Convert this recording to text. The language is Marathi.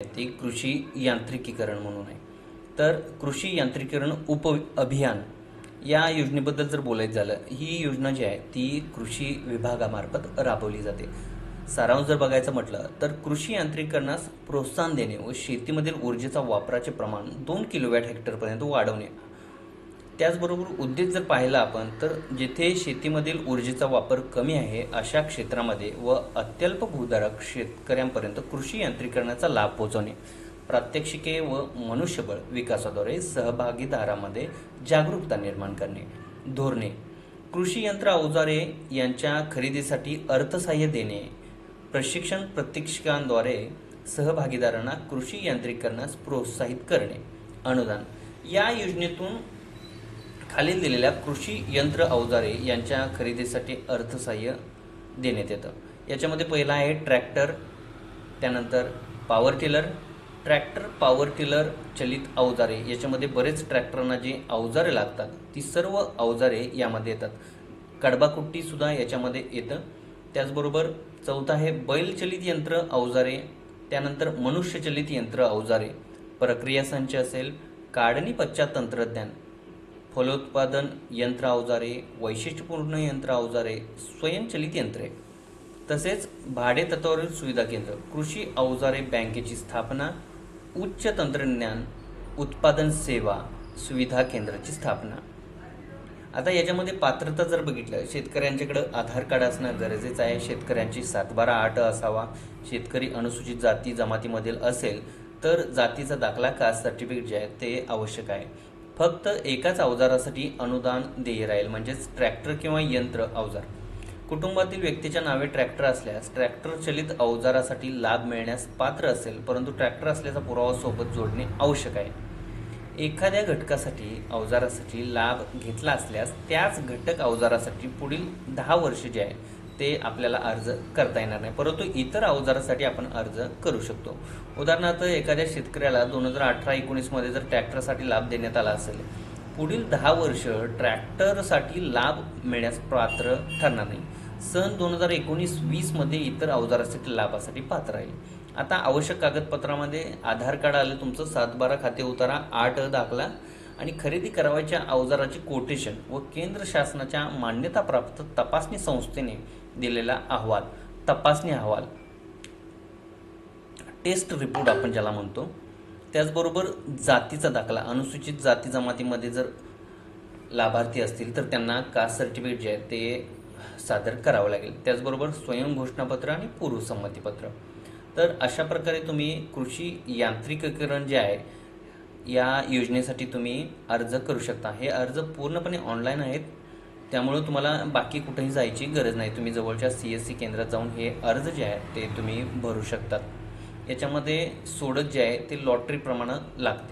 ते कृषी यांत्रिकीकरण म्हणून आहे. तर कृषी यांत्रिकीकरण अभियान या योजनेबद्दल जर बोलायचं झालं, ही योजना जी आहे ती कृषी विभागामार्फत राबवली जाते. सारांश जर बघायचं म्हटलं तर कृषी यांत्रिकीकरणास प्रोत्साहन देणे व शेतीमधील ऊर्जेचा वापराचे प्रमाण 2 किलोवॅट हेक्टरपर्यंत वाढवणे. त्याचबरोबर उद्देश जर पाहिला आपण तर जेथे शेतीमधील ऊर्जेचा वापर कमी आहे अशा क्षेत्रामध्ये व अत्यल्प भूधारक शेतकऱ्यांपर्यंत कृषी यांत्रिकीकरणाचा लाभ पोहोचवणे, प्रात्यक्षिके व मनुष्यबळ विकासाद्वारे सहभागीदारांमध्ये जागरूकता निर्माण करणे. धोरणे: कृषी यंत्र अवजारे यांच्या खरेदीसाठी अर्थसहाय्य देणे, प्रशिक्षण प्रात्यक्षिकांद्वारे सहभागीदारांना कृषी यांत्रिकीकरणास प्रोत्साहित करणे. अनुदान: या योजनेतून खालील दिलेल्या कृषी यंत्र अवजारे यांच्या खरेदीसाठी अर्थसहाय्य देण्यात येतं. याच्यामध्ये पहिला आहे ट्रॅक्टर, त्यानंतर power tiller. Tractor, power tiller, चलित अवजारे, याच्यामध्ये बरेच ट्रॅक्टरना जी अवजारे लागतात ती सर्व अवजारे यामध्ये येतात. कडबाकुट्टी सुद्धा याच्यामध्ये येतं. त्याचबरोबर चौथा आहे बैलचलित यंत्र अवजारे, त्यानंतर मनुष्यचलित यंत्र अवजारे, प्रक्रिया संच असेल, काढणी पश्चात तंत्रज्ञान, फलोत्पादन यंत्र अवजारे, वैशिष्ट्यपूर्ण यंत्र अवजारे, स्वयंचलित यंत्रे, तसेच भाडे तत्वावरील सुविधा केंद्र, कृषी अवजारे बँकेची स्थापना, उच्च तंत्रज्ञान उत्पादन सेवा सुविधा केंद्राची स्थापना. आता याच्यामध्ये पात्रता जर बघितलं, शेतकऱ्यांच्याकडे आधार कार्ड असणं गरजेचं आहे, शेतकऱ्यांची 7/12 असावा, शेतकरी अनुसूचित जाती जमातीमधील असेल तर जातीचा दाखला, कास्ट सर्टिफिकेट जे आहे ते आवश्यक आहे. फक्त एकाच अवजारासाठी अनुदान देय राहील, म्हणजेच ट्रॅक्टर किंवा यंत्र अवजार. कुटुंबातील व्यक्तीच्या नावे ट्रॅक्टर असल्यास ट्रॅक्टर चलित अवजारासाठी लाभ मिळण्यास पात्र असेल, परंतु ट्रॅक्टर असल्याचा पुरावा सोबत जोडणे आवश्यक आहे. एखाद्या घटकासाठी अवजारासाठी लाभ घेतला असल्यास त्याच घटक अवजारासाठी पुढील 10 वर्ष जे आहे ते आपल्याला अर्ज करता येणार नाही, परंतु इतर अवजारासाठी आपण अर्ज करू शकतो. उदाहरणार्थ एखाद्या शेतकऱ्याला 2018-19 मध्ये जर ट्रॅक्टरसाठी लाभ देण्यात आला असेल, पुढील 10 वर्ष ट्रॅक्टरसाठी लाभ मिळण्यास पात्र ठरणार नाही. सन 2019-20 मध्ये इतर अवजारासाठी लाभासाठी पात्र आहे. आता आवश्यक कागदपत्रामध्ये आधार कार्ड आलं तुमचं, 7/12 खाते उतारा, 8 दाखला आणि खरेदी करावयाच्या अवजाराची कोटेशन व केंद्र शासनाच्या मान्यताप्राप्त तपासणी संस्थेने दिलेला अहवाल, तपासणी अहवाल, टेस्ट रिपोर्ट आपण ज्याला म्हणतो. त्याचबरोबर जातीचा दाखला, अनुसूचित जाती जमातीमध्ये जर लाभार्थी असतील तर त्यांना कास्ट सर्टिफिकेट जे आहे ते सादर करावं लागेल. त्याचबरोबर स्वयं घोषणापत्र आणि पूर्वसंमतीपत्र. तर अशा प्रकारे तुम्ही कृषी यांत्रिकीकरण जे आहे या योजनेसाठी तुम्ही अर्ज करू शकता. हे अर्ज पूर्णपणे ऑनलाईन आहेत, त्यामुळे तुम्हाला बाकी कुठेही जायची गरज नाही. तुम्ही जवळच्या CSC केंद्रात जाऊन हे अर्ज जे आहे ते तुम्ही भरू शकतात. याच्यामध्ये सोडत जे आहे ते लॉटरी प्रमाणे लागते.